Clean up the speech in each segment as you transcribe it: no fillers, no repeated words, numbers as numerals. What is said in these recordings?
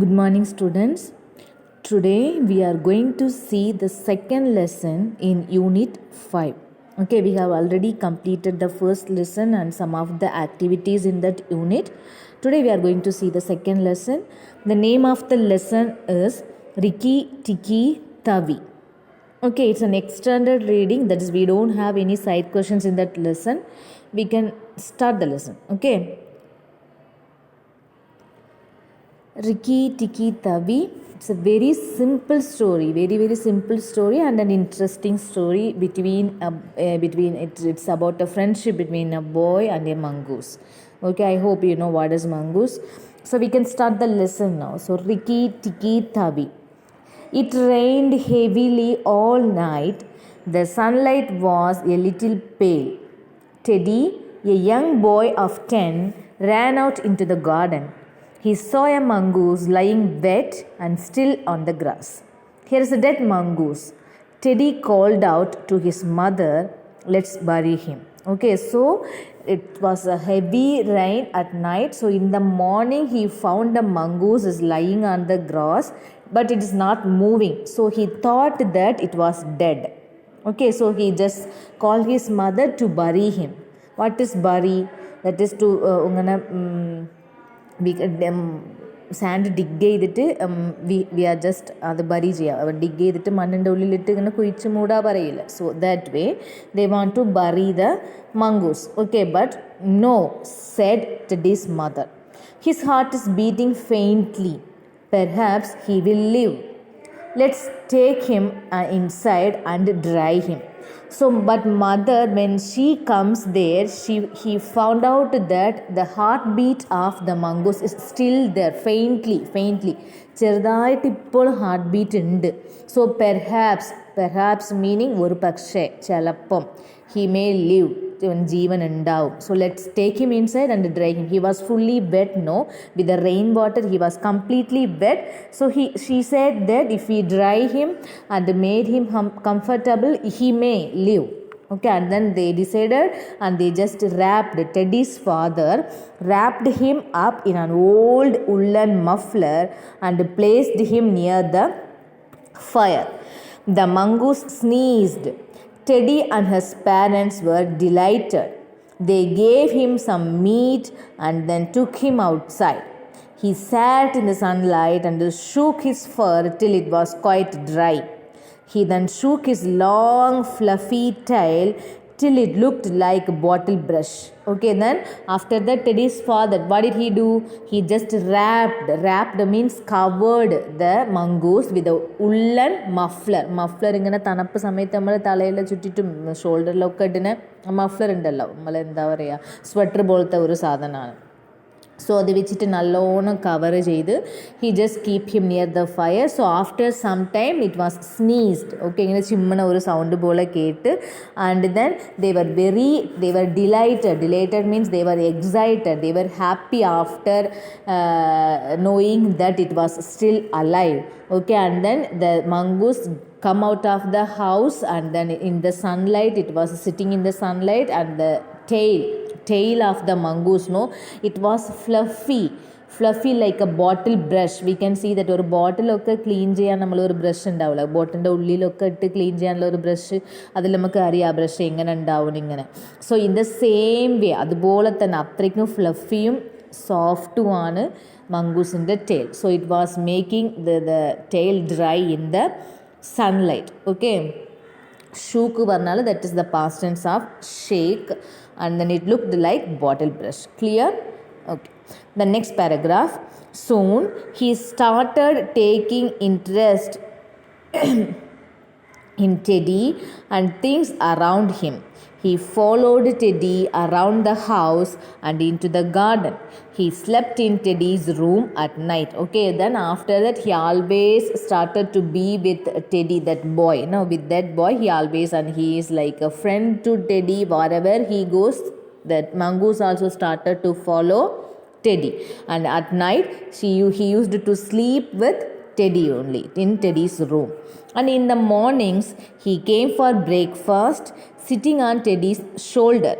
Good morning, students. Today we are going to see the second lesson in Unit 5. Okay, we have already completed the first lesson and some of the activities in that unit. Today we are going to see the second lesson. The name of the lesson is Rikki, Tikki, Tawi. Okay, it's an extended reading, that is, we don't have any side questions in that lesson. We can start the lesson. Okay. Rikki, Tikki, Tawi. It's a very simple story, very simple story, and an interesting story it's about a friendship between a boy and a mongoose. Okay, I hope you know what is mongoose. So we can start the lesson now. So Rikki, Tikki, Tawi. It rained heavily all night. The sunlight was a little pale. Teddy, a young boy of 10, ran out into the garden. He saw a mongoose lying wet and still on the grass. Here is a dead mongoose. Teddy called out to his mother, "Let's bury him." Okay, so it was a heavy rain at night. So in the morning, he found the mongoose is lying on the grass, but it is not moving. So he thought that it was dead. Okay, so he just called his mother to bury him. What is bury? That is to sand dig ചെയ്തിട്ട് we are just അത് bury ചെയ്യുക. Dig ചെയ്തിട്ട് മണ്ണിൻ്റെ ഉള്ളിലിട്ട് ഇങ്ങനെ കുഴിച്ച് മൂടാ പറയില്ല. So that way they want to bury the mongoose. Okay, but no, said Teddy's mother. His heart is beating faintly. Perhaps he will live. Let's take him inside and dry him. So, but mother, when she comes there, he found out that the heartbeat of the mongoose is still there, faintly. ചെറുതായിട്ട് ഇപ്പോൾ heart beat ഉണ്ട്. So perhaps meaning ഒരു പക്ഷേ, ചിലപ്പം, he may live, ജീവൻ ഉണ്ടാവും. So let's take him inside and dry him. He was fully wet, no, with the rain water he was completely wet. So she said that if we dry him and made him comfortable, he may live. Okay, and then they decided and they just Teddy's father wrapped him up in an old woolen muffler and placed him near the fire. The mongoose sneezed. Teddy and his parents were delighted. They gave him some meat and then took him outside. He sat in the sunlight and shook his fur till it was quite dry. He then shook his long fluffy tail till it looked like a bottle brush. Okay, then after that, Teddy's father, what did he do? He just wrapped means covered the mongoose with a woolen muffler ഇങ്ങനെ തണുപ്പ് സമയത്ത് നമ്മൾ തലയിൽ ചുറ്റിട്ടും ഷോൾഡറിലൊക്കെ ഇടുന്ന muffler ഉണ്ടല്ലോ, നമ്മൾ എന്താ പറയുക, സ്വെറ്റർ പോലത്തെ ഒരു സാധനമാണ്. സോ അത് വെച്ചിട്ട് നല്ലോണം കവർ ചെയ്ത് he just keep him near the fire. So after some time it was sneezed. Okay, ഇങ്ങനെ ചിമ്മണ ഒരു സൗണ്ട് പോലെ കേട്ട്. And then they were delighted means they were excited, they were happy after knowing that it was still alive. Okay, and then the mongoose come out of the house and then in the sunlight, it was sitting in the sunlight, and the tail of the mongoose, no, it was fluffy like a bottle brush. We can see that ഒരു ബോട്ടിലൊക്കെ clean ചെയ്യാൻ നമ്മളൊരു brush ഉണ്ടാവില്ല, ബോട്ടിൻ്റെ ഉള്ളിലൊക്കെ ഇട്ട് clean ചെയ്യാനുള്ള ഒരു ബ്രഷ്, അതിൽ നമുക്ക് അറിയാം ആ ബ്രഷ് എങ്ങനെ ഉണ്ടാവും ഇങ്ങനെ. So in the same way, അതുപോലെ തന്നെ അത്രയ്ക്കും ഫ്ലഫിയും സോഫ്റ്റുമാണ് മംഗൂസിൻ്റെ tail. So it was making the tail dry in the sunlight. Okay, shook പറഞ്ഞാൽ that is the past tense of shake, and then it looked like bottle brush. Clear? Okay, the next paragraph. Soon he started taking interest in Teddy and things around him. He followed Teddy around the house and into the garden. He slept in Teddy's room at night. Okay, then after that he always started to be with Teddy, that boy. No, with that boy he always, and he is like a friend to Teddy. Wherever he goes, that mongoose also started to follow Teddy. And at night he used to sleep with Teddy only, in Teddy's room. And in the mornings he came for breakfast, sitting on Teddy's shoulder.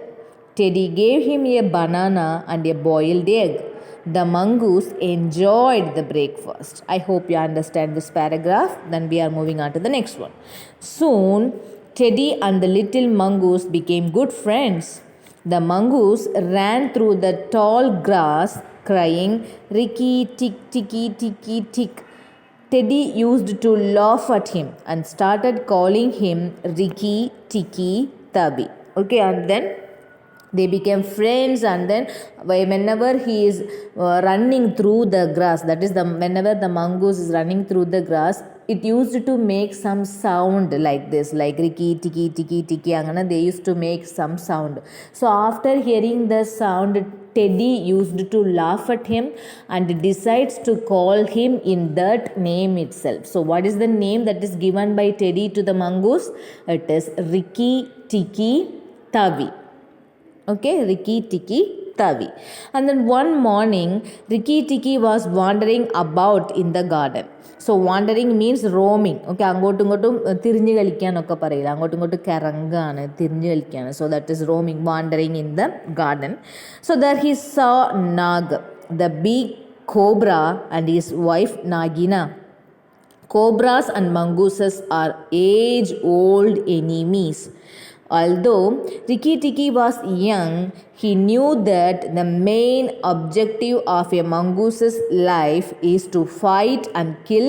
Teddy gave him a banana and a boiled egg. The mongoose enjoyed the breakfast. I hope you understand this paragraph. Then we are moving on to the next one. Soon, Teddy and the little mongoose became good friends. The mongoose ran through the tall grass crying, Rikki, tick, tikki, tikki, tick. Teddy used to laugh at him and started calling him Rikki, Tikki, Tawi. Okay, and then they became friends, and then whenever he is running through the grass, that is whenever the mongoose is running through the grass, it used to make some sound like this, like Rikki, Tikki, Tikki, Tikki, angana they used to make some sound. So after hearing the sound, Teddy used to laugh at him and decides to call him in that name itself. So what is the name that is given by Teddy to the mongoose? It is Rikki, Tikki, Tawi. Okay, Rikki, Tikki, Tawi. And then one morning, Rikki Tikki was wandering about in the garden. So wandering means roaming. Okay, അങ്ങോട്ടും ഇങ്ങോട്ടും തിരിഞ്ഞു കളിക്കാനൊക്കെ പറയില്ല, അങ്ങോട്ടും ഇങ്ങോട്ടും കറങ്ങാണ്, തിരിഞ്ഞു കളിക്കാണ്. So that is roaming, wandering in the garden. So there he saw Nag, the big cobra, and his wife Nagina. Cobras and mongooses are age-old enemies. Although Rikki Tikki was young, he knew that the main objective of a mongoose's life is to fight and kill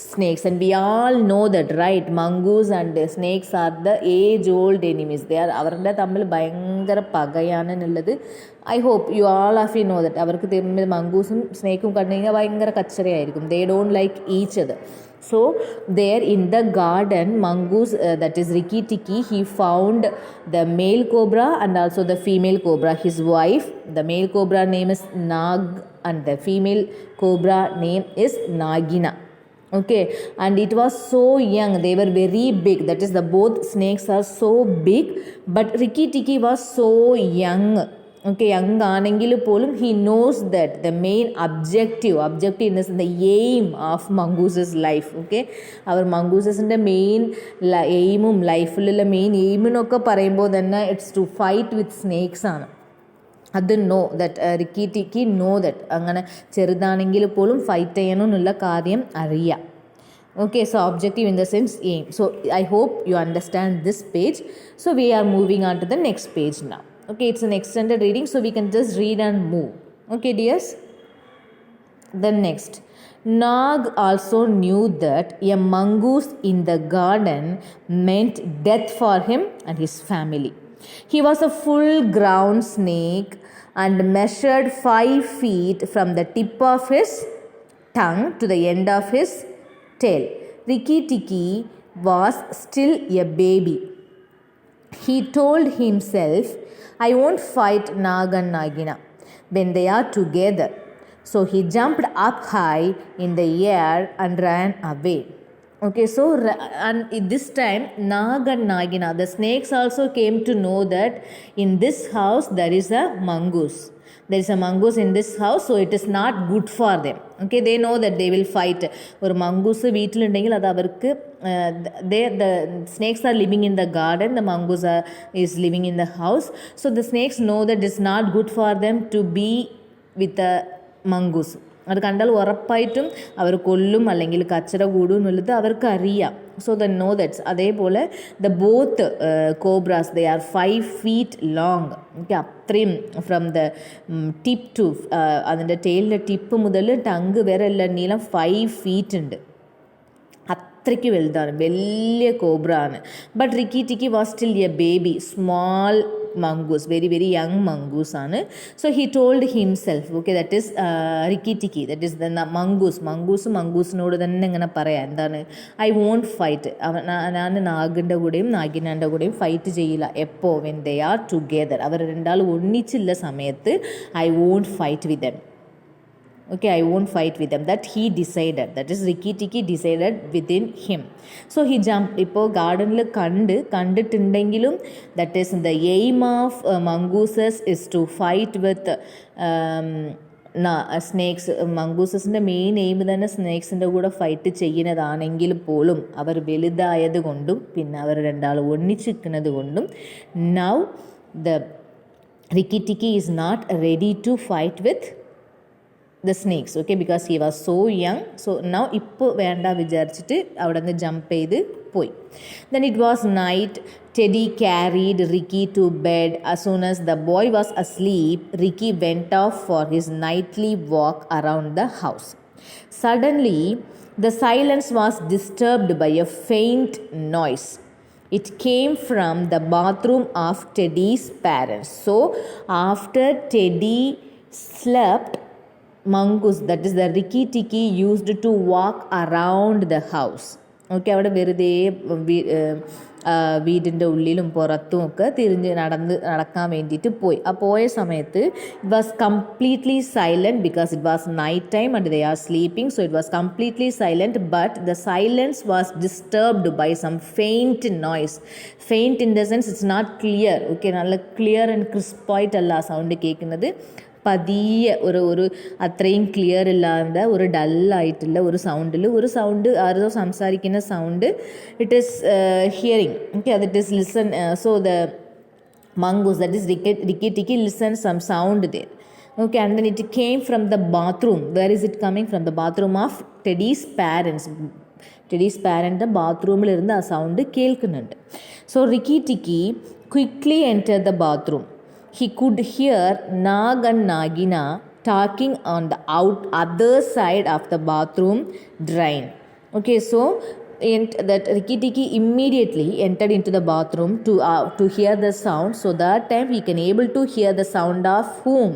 snakes. And we all know that, right? Mongoose and snakes are the age-old enemies. They are അവരുടെ തമ്മിൽ ഭയങ്കര പകയാണെന്നുള്ളത്. I hope you all of you know that. അവർക്ക് തമ്മിൽ മംഗൂസും സ്നേക്കും കണ്ടു കഴിഞ്ഞാൽ ഭയങ്കര കച്ചറയായിരിക്കും. They don't like each other. So there in the garden, mongoose, that is Rikki Tikki, he found the male cobra and also the female cobra, his wife. The male cobra name is Nag and the female cobra name is Nagina. Okay, and it was so young, they were very big, that is the both snakes are so big, but Rikki Tikki was so young. Okay, young ആണെങ്കിൽ പോലും he knows that the main objective in this, the aim of mongooses life. Okay, our mongoosesൻ്റെ main എയിമും ലൈഫിലുള്ള main എയിമെന്നൊക്കെ പറയുമ്പോൾ തന്നെ it's to fight with snakes ആണ്. അത് know that Rikki Tikki know that അങ്ങനെ ചെറുതാണെങ്കിൽ പോലും ഫൈറ്റ് ചെയ്യണമെന്നുള്ള കാര്യം അറിയാം. Okay, so objective in the sense aim. So I hope you understand this page. So we are moving on to the next page now. Okay, it's an extended reading, so we can just read and move. Okay, dears. Then next, Nag also knew that a mongoose in the garden meant death for him and his family. He was a full-grown snake and measured 5 feet from the tip of his tongue to the end of his tail. Rikki Tikki was still a baby. He told himself, I won't fight Nag and Nagina when they are together. So he jumped up high in the air and ran away. Okay, so and this time Nag and Nagina, the snakes also came to know that in this house there is a mongoose. There is a mongoose in this house, so it is not good for them. Okay, they know that they will fight. ഒരു mongoose വീട്ടിലുണ്ടെങ്കിൽ അത് അവർക്ക് the snakes are living in the garden, the mongoose is living in the house. So the snakes know that it's not good for them to be with the mongoose. അത് കണ്ടാൽ ഉറപ്പായിട്ടും അവർ കൊല്ലും അല്ലെങ്കിൽ കച്ചറ കൂടും എന്നുള്ളത് അവർക്ക് അറിയാം. So the know that's. അതേപോലെ the both cobras they are 5 feet long. Okay, അത്രയും ഫ്രം ദ ടിപ്പ് ടു അതിൻ്റെ ടെയിലിൻ്റെ ടിപ്പ് മുതൽ ടങ്ക് വരെ എല്ലാം നീളം 5 feet ഉണ്ട്. അത്രയ്ക്ക് വലുതാണ്, വലിയ കോബ്ര ആണ്. But Rikki Tikki was still a baby, small mongoose, very very young mongoose ആണ്. So he told himself, okay, that is Rikki Tikki, that is the മംഗൂസിനോട് തന്നെ ഇങ്ങനെ പറയാം, എന്താണ്, I won't fight. ഞാൻ നാഗിൻ്റെ കൂടെയും നാഗിനാൻ്റെ കൂടെയും ഫൈറ്റ് ചെയ്യില്ല. എപ്പോൾ? when they are together, അവർ രണ്ടാളും ഒന്നിച്ചുള്ള സമയത്ത് I won't fight with them. Okay, I won't fight with them. That he decided. That is Rikki Tikki decided within him. So he jumped. ഇപ്പോൾ ഗാർഡനിൽ കണ്ടിട്ടുണ്ടെങ്കിലും that is the aim of mongooses is to fight with snakes. മംഗൂസസിൻ്റെ main aim തന്നെ സ്നേക്സിൻ്റെ കൂടെ fight ചെയ്യുന്നതാണെങ്കിൽ പോലും അവർ വലുതായത് കൊണ്ടും പിന്നെ അവർ രണ്ടാൾ ഒന്നിച്ചിരിക്കുന്നത് കൊണ്ടും now the Rikki Tikki is not ready to fight with the snakes, okay, because he was so young. So now ippo venda vicharichittu avadne jump ചെയ്ത് പോയി. Then it was night. Teddy carried Rikki to bed. As soon as the boy was asleep, Rikki went off for his nightly walk around the house. Suddenly the silence was disturbed by a faint noise. It came from the bathroom of Teddy's parents. So after Teddy slept, mongoose, that is the Rikki Tikki, used to walk around the house. Okay, അവിടെ വെറുതെ വീടിൻ്റെ ഉള്ളിലും പുറത്തും ഒക്കെ തിരിഞ്ഞ് നടക്കാൻ വേണ്ടിയിട്ട് പോയി. ആ പോയ സമയത്ത് it was completely silent because it was night time and they are sleeping. So it was completely silent, but the silence was disturbed by some faint noise. Faint in the sense it's not clear. Okay, നല്ല clear and ക്രിസ്പായിട്ടല്ല ആ sound കേൾക്കുന്നത്. പതിയെ ഒരു അത്രയും clear ഇല്ലാതെ ഒരു ഡല്ലായിട്ടുള്ള ഒരു സൗണ്ട് ആരോ സംസാരിക്കുന്ന sound it is hearing. Okay, that is listen. So the mongoose, that is Rikki Tikki, listened some sound there. Okay, and then it came from the bathroom. Where is it coming from? The bathroom of Teddy's parents. Teddy's parent ബാത്റൂമിൽ ഇരുന്ന് ആ sound കേൾക്കുന്നുണ്ട്. So Rikki Tikki quickly entered the bathroom. He could hear Nag and Nagina talking on the other side of the bathroom drain. Okay, so that Rikki Tikki immediately entered into the bathroom to hear the sound. So that time he can able to hear the sound of whom?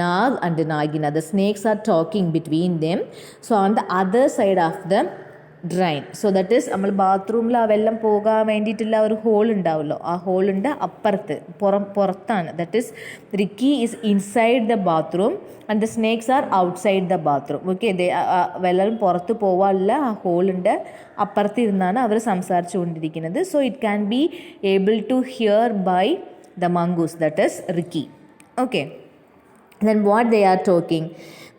Nag and Nagina. The snakes are talking between them. So on the other side of the drain. So that is നമ്മൾ ബാത്റൂമിൽ ആ വെള്ളം പോകാൻ വേണ്ടിയിട്ടുള്ള ഒരു whole ഉണ്ടാവുമല്ലോ, ആ ഹോളിൻ്റെ അപ്പുറത്ത് പുറത്താണ്. That is Rikki is inside the bathroom and the snakes are outside the bathroom. Okay, വെള്ളം പുറത്ത് പോകാനുള്ള ആ ഹോളിൻ്റെ അപ്പുറത്ത് ഇരുന്നാണ് അവർ സംസാരിച്ചു കൊണ്ടിരിക്കുന്നത്. So it can be able to hear by the mongoose, that is Rikki. Okay, then what they are talking,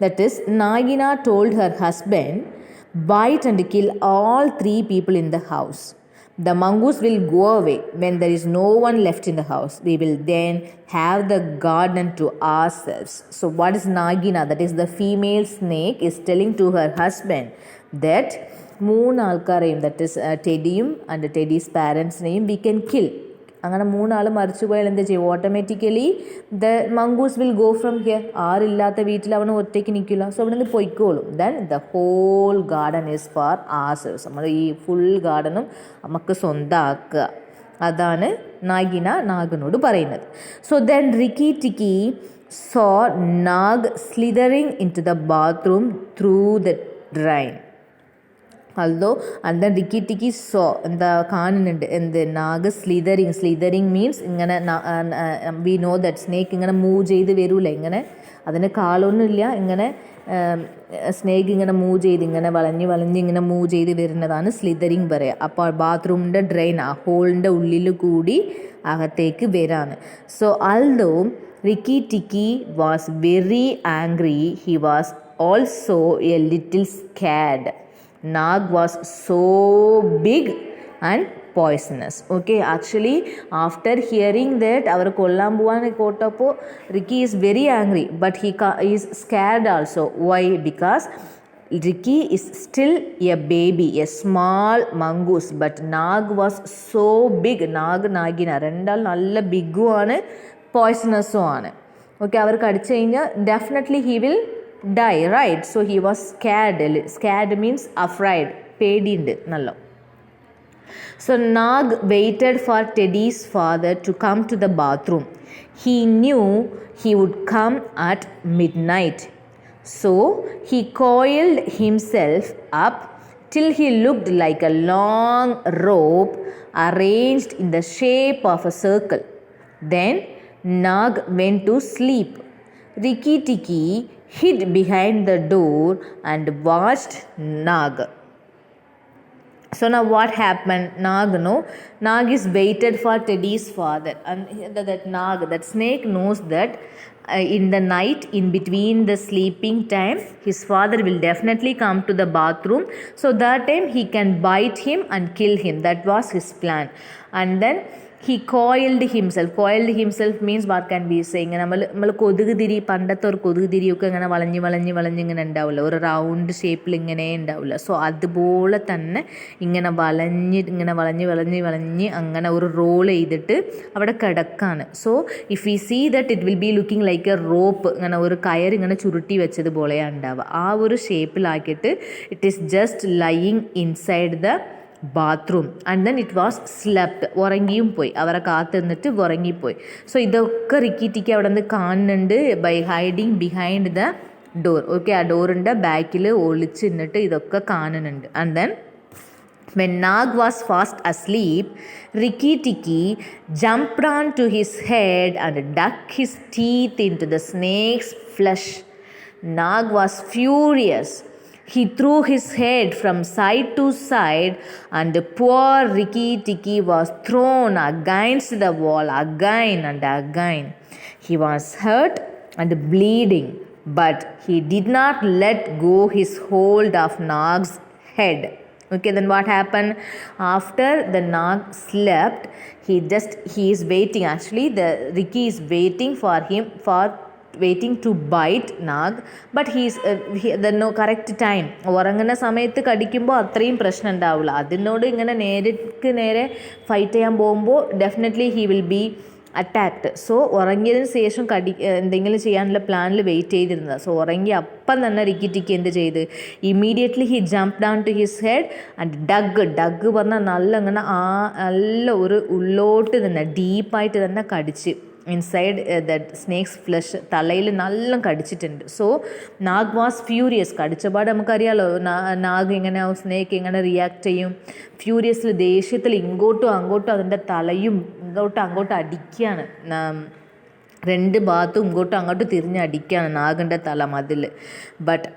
that is Nagina told her husband, bite and kill all 3 people in the house. The mongoose will go away when there is no one left in the house. We will then have the garden to ourselves. So what is Nagina, that is the female snake, is telling to her husband that 3 ആൾക്കാരെയും, that is ടെഡിയും and Teddy's പാരൻസിനെയും we can kill. അങ്ങനെ 3 ആൾ മരിച്ചു പോയാൽ എന്താ ചെയ്യും? Automatically the mongoose will go from here. ആരില്ലാത്ത വീട്ടിൽ അവന് ഒറ്റയ്ക്ക് നിൽക്കില്ല. സോ അവിടെ നിന്ന് പൊയ്ക്കോളും. Then the whole garden is for ourselves. നമ്മൾ ഈ ഫുൾ ഗാർഡനും നമുക്ക് സ്വന്തമാക്കുക. അതാണ് നാഗിനോട് പറയുന്നത്. സോ ദെൻ Rikki Tikki saw Nag slithering into the bathroom through the drain. And then Rikki Tikki saw എന്താ കാണുന്നുണ്ട് എന്ത്? നാഗ് സ്ലിതറിങ് മീൻസ് ഇങ്ങനെ വി നോ ദറ്റ് സ്നേക്ക് ഇങ്ങനെ മൂവ് ചെയ്ത് വരൂല, ഇങ്ങനെ അതിന് കാലൊന്നുമില്ല, ഇങ്ങനെ സ്നേക്ക് ഇങ്ങനെ മൂവ് ചെയ്ത് ഇങ്ങനെ വളഞ്ഞ് ഇങ്ങനെ മൂവ് ചെയ്ത് വരുന്നതാണ് സ്ലിതറിങ് പറയുക. അപ്പോൾ ബാത്റൂമിൻ്റെ ഡ്രെയിൻ ആ ഹോളിൻ്റെ ഉള്ളിൽ കൂടി അകത്തേക്ക് വരാണ്. So although Rikki Tikki was very angry, he was also a little scared. Nag was so big and poisonous. Okay, actually after hearing that അവർ കൊല്ലാൻ പോവാൻ കേട്ടപ്പോൾ Rikki is very angry, but he is scared also. Why? Because Rikki is still a baby, a small mongoose, but Nag was so big. Nagina രണ്ടാൾ നല്ല ബിഗും ആണ് പോയ്സണസും ആണ്. Okay, അവർ കടിച്ചു കഴിഞ്ഞാൽ definitely he will die, right? So he was scared means afraid, പേടിയുണ്ട് നല്ല. So Nag waited for Teddy's father to come to the bathroom. He knew he would come at midnight. So he coiled himself up till he looked like a long rope arranged in the shape of a circle. Then Nag went to sleep. Rikki Tikki hid behind the door and watched Nag. So now what happened? Nag is waited for Teddy's father, and that snake knows that in the night, in between the sleeping time, his father will definitely come to the bathroom. So that time he can bite him and kill him. That was his plan. And then he coiled himself. Coiled himself means what can be saying? നമ്മൾ കൊതുക് തിരി, പണ്ടത്തെ ഒരു കൊതുക് തിരിയൊക്കെ ഇങ്ങനെ വളഞ്ഞ് ഇങ്ങനെ ഉണ്ടാവില്ല, ഒരു റൗണ്ട് ഷേപ്പിൽ ഇങ്ങനെ ഉണ്ടാവില്ല. സോ അതുപോലെ തന്നെ ഇങ്ങനെ വളഞ്ഞ് അങ്ങനെ ഒരു റോൾ ചെയ്തിട്ട് അവിടെ കിടക്കാണ്. So if you see that it will be looking like a rope, ഇങ്ങനെ ഒരു കയർ ഇങ്ങനെ ചുരുട്ടി വെച്ചതുപോലെയാണ് ഉണ്ടാവുക. ആ ഒരു ഷേപ്പിലാക്കിയിട്ട് it is just lying inside the bathroom and then it was slept. ഉറങ്ങിയും പോയി, അവരെ കാത്തു നിന്നിട്ട് ഉറങ്ങിപ്പോയി. സോ ഇതൊക്കെ റിക്കി ടിക്കി അവിടെ നിന്ന് കാണുന്നുണ്ട് by hiding behind the door. Okay, ആ ഡോറിൻ്റെ ബാക്കിൽ ഒളിച്ച് നിന്നിട്ട് ഇതൊക്കെ കാണുന്നുണ്ട്. And then when Nag was fast asleep, Rikki Tikki jumped onto his head and dug his teeth into the snake's flesh. Nag was furious. He threw his head from side to side, and poor Rikki Tikki was thrown against the wall again and again. He was hurt and bleeding, but he did not let go his hold of Nag's head. Okay, then what happened? After the Nag slept, he is waiting. Actually, the Rikki is waiting to bite Nag, but the no correct time. ഉറങ്ങുന്ന സമയത്ത് കടിക്കുമ്പോൾ അത്രയും പ്രശ്നം ഉണ്ടാവില്ല. അതിനോട് ഇങ്ങനെ നേരെ fight ചെയ്യാൻ പോകുമ്പോൾ definitely he will be attacked. So ഉറങ്ങിയതിന് ശേഷം എന്തെങ്കിലും ചെയ്യാനുള്ള പ്ലാനിൽ വെയിറ്റ് ചെയ്തിരുന്നത്. സോ ഉറങ്ങി അപ്പം തന്നെ റിക്കി ടിക്കി എന്ത് ചെയ്ത്, immediately he jump down to his head and dug പറഞ്ഞാൽ നല്ല ഒരു ഉള്ളോട്ട് തന്നെ ഡീപ്പായിട്ട് തന്നെ കടിച്ച് ഇൻസൈഡ് ദ സ്നേക്സ് ഫ്ലഷ്, തലയിൽ നല്ല കടിച്ചിട്ടുണ്ട്. So Nag was furious. കടിച്ചപാട് നമുക്കറിയാമല്ലോ നാഗ് എങ്ങനെ, സ്നേക്ക് എങ്ങനെ റിയാക്ട് ചെയ്യും. ഫ്യൂരിയസിൽ, ദേഷ്യത്തിൽ ഇങ്ങോട്ടും അങ്ങോട്ടും അതിൻ്റെ തലയും അങ്ങോട്ടും അടിക്കുകയാണ്. രണ്ട് ഭാഗത്തും ഇങ്ങോട്ടും അങ്ങോട്ടും തിരിഞ്ഞ് അടിക്കുകയാണ് നാഗിൻ്റെ തല മതിൽ. ബട്ട്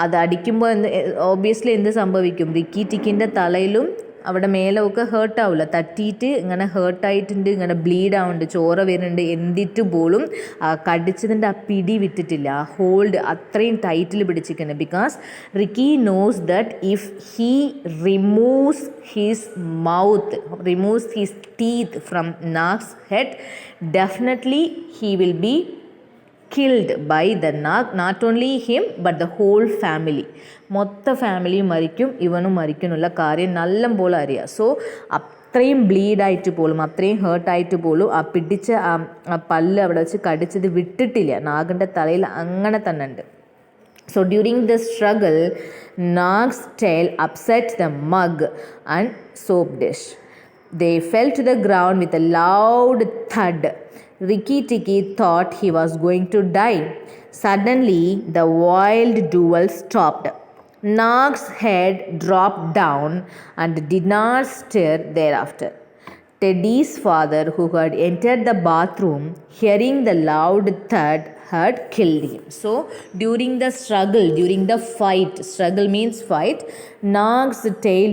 അത് അടിക്കുമ്പോൾ ഓബിയസ്ലി എന്ത് സംഭവിക്കും, റിക്കി ടിക്കിൻ്റെ തലയിലും അവിടെ മേലൊക്കെ ഹേർട്ടാവില്ല, തട്ടിയിട്ട് ഇങ്ങനെ ഹേർട്ടായിട്ടുണ്ട്, ഇങ്ങനെ ബ്ലീഡ് ആവുന്നുണ്ട്, ചോര വരുന്നുണ്ട്. എന്നിട്ട് പോലും കടിച്ചതിൻ്റെ ആ പിടി വിട്ടിട്ടില്ല, ആ ഹോൾഡ് അത്രയും ടൈറ്റിൽ പിടിച്ചിരിക്കുന്നത്. Because Rikki knows that if he removes his teeth from Nag's head, definitely he will be killed by the Nag. Not only him but the whole family. മൊത്ത ഫാമിലിയും മരിക്കും, ഇവനും മരിക്കുന്നുള്ള കാര്യം നല്ല പോലെ അറിയാം. സോ അത്രയും ബ്ലീഡായിട്ട് പോലും, അത്രയും ഹേർട്ടായിട്ട് പോലും ആ പിടിച്ച ആ പല്ല് അവിടെ വെച്ച് കടിച്ചത് വിട്ടിട്ടില്ല. നാഗിൻ്റെ തലയിൽ അങ്ങനെ തന്നെ ഉണ്ട്. So during the struggle, Nag's tail upset the mug and soap dish. They fell to the ground with a loud thud. Rikki Tikki thought he was going to die. Suddenly, the wild duel stopped. Nag's head dropped down and did not stir thereafter. Teddy's father, who had entered the bathroom, hearing the loud thud, had killed him. So, during the struggle means fight, Nag's tail,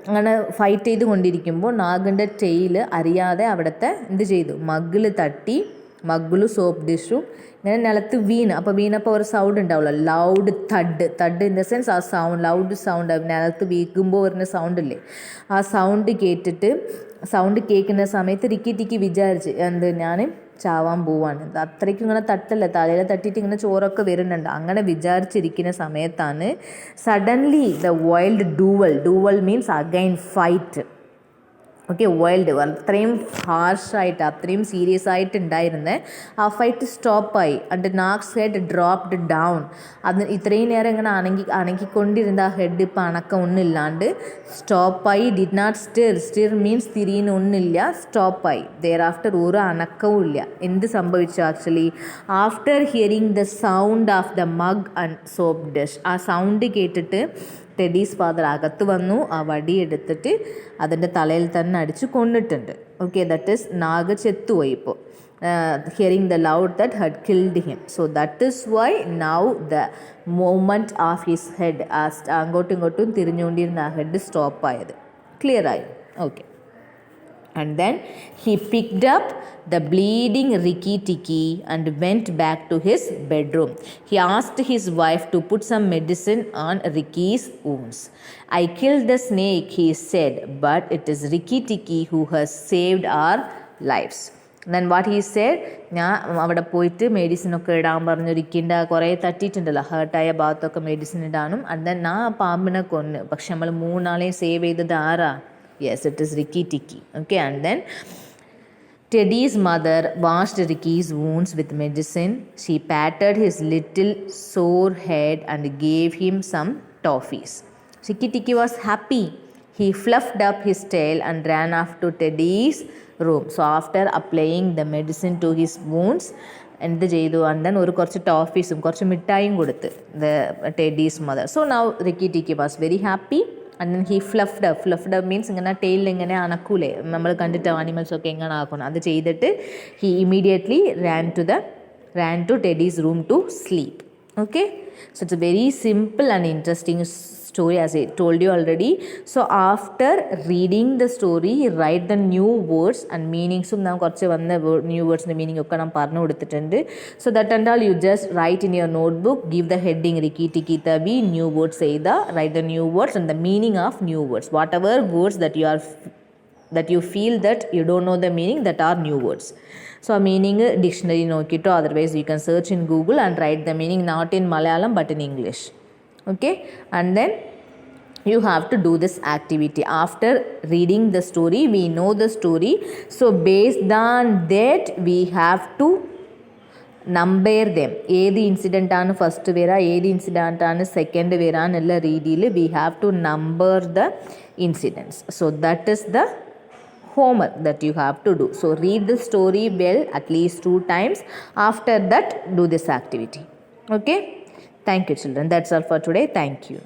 അങ്ങനെ fight ചെയ്തുകൊണ്ടിരിക്കുമ്പോൾ നാഗിൻ്റെ tail അറിയാതെ അവിടുത്തെ എന്ത് ചെയ്തു, മഗ്ഗിൽ തട്ടി, മഗ്ഗിലും soap ഡിഷും ഇങ്ങനെ നിലത്ത് വീണപ്പോൾ ഒരു സൗണ്ട് ഉണ്ടാവുമല്ലോ, loud thud in the sense ആ സൗണ്ട്, ലൗഡ് സൗണ്ട്, നിലത്ത് വീക്കുമ്പോൾ വരുന്ന സൗണ്ടില്ലേ, ആ സൗണ്ട് കേൾക്കുന്ന സമയത്ത് റിക്കി ടിക്കി വിചാരിച്ച് ഞാൻ ചാവാൻ പോവാണ്. അത്രയ്ക്കും ഇങ്ങനെ തട്ടല്ല, തലയിൽ തട്ടിയിട്ട് ഇങ്ങനെ ചോറൊക്കെ വരുന്നുണ്ട്. അങ്ങനെ വിചാരിച്ചിരിക്കുന്ന സമയത്താണ് suddenly the wild duel means again fight. Okay, wild അത്രയും ഹാർഷായിട്ട്, അത്രയും സീരിയസ് ആയിട്ട് ഉണ്ടായിരുന്നത് ആ ഫൈറ്റ് സ്റ്റോപ്പായി. And Nag's head dropped down. അത് ഇത്രയും നേരം ഇങ്ങനെ അണങ്ങിക്കൊണ്ടിരുന്ന ആ ഹെഡ് ഇപ്പം അണക്കം ഒന്നുമില്ലാണ്ട് സ്റ്റോപ്പായി. ഡിഡ് നോട്ട് സ്റ്റിർ മീൻസ് തിരിയുന്ന ഒന്നുമില്ല, സ്റ്റോപ്പായി. ദെയർ ആഫ്റ്റർ ഒരു അണക്കവും ഇല്ല. എന്ത് സംഭവിച്ചു actually, after hearing the sound of the mug and soap dish, ആ സൗണ്ട് കേട്ടിട്ട് ടെഡീസ് ഫാദർ അകത്ത് വന്നു, ആ വടി എടുത്തിട്ട് അതിൻ്റെ തലയിൽ തന്നെ അടിച്ച് കൊന്നിട്ടുണ്ട്. ഓക്കെ, ദറ്റ് ഈസ് നാഗ് ചെത്തുപോയി ഇപ്പോൾ. Hearing the loud that had killed him. So that is why now the movement of his head, അങ്ങോട്ടും ഇങ്ങോട്ടും തിരിഞ്ഞുകൊണ്ടിരുന്ന ആ ഹെഡ് സ്റ്റോപ്പായത്. ക്ലിയറായി? Okay. And then he picked up the bleeding Rikki Tikki and went back to his bedroom. He asked his wife to put some medicine on Rikki's wounds. I killed the snake, he said, but it is Rikki Tikki who has saved our lives. Then what he said, ഞാൻ അവിടെ പോയിട്ട് മെഡിസിനൊക്കെ ഇടാൻ പറഞ്ഞു. റിക്കിൻ്റെ കുറേ തട്ടിയിട്ടുണ്ടല്ലോ, ഹേർട്ടായ ഭാഗത്തൊക്കെ medicine ഇടാനും. And then ഞാൻ ആ പാമ്പിനെ കൊന്ന്. പക്ഷെ നമ്മൾ മൂന്നാളെയും സേവ് ചെയ്തത് ആരാ? Yes, it is Rikki Tikki. Okay. And then Teddy's mother washed Ricky's wounds with medicine. She patted his little sore head and gave him some toffees. Rikki Tikki was happy. He fluffed up his tail and ran off to Teddy's room. So after applying the medicine to his wounds, എന്ത് ചെയ്തു? And then ഒരു കുറച്ച് ടോഫീസും കുറച്ച് മിഠായും കൊടുത്ത് Teddy's mother. So now Rikki Tikki was very happy. And then he fluffed up. Fluffed up means ഇങ്ങനെ tail ഇങ്ങനെ അനക്കൂലേ, നമ്മൾ കണ്ടിട്ട് ആനിമൽസൊക്കെ എങ്ങനെ ആക്കണം, അത് ചെയ്തിട്ട് he immediately ran to Teddy's room to sleep. Okay, so it's a very simple and interesting story, as I told you already. So after reading the story, write the new words and meanings. നാം കുറച്ച് വന്ന new wordsൻ്റെ meaning ഒക്കെ നാം പറഞ്ഞു കൊടുത്തിട്ടുണ്ട്. So that and all you just write in your notebook, give the heading Rikki Tikki Tawi, new words ചെയ്താ, write the new words and the meaning of new words. Whatever words that you feel that you don't know the meaning, that are new words. So meaning dictionary നോക്കിയിട്ടോ, otherwise you can search in Google and write the meaning, not in Malayalam but in English. Okay, and then you have to do this activity. After reading the story, we know the story, so based on that we have to number them. ഏത് incident ആണ് first വരിക, ഏത് incident ആണ് second വരിക എന്നുള്ള രീതിയിൽ we have to number the incidents. So that is the homework that you have to do. So read the story well at least 2 times. After that, do this activity. Okay, thank you children. That's all for today. Thank you.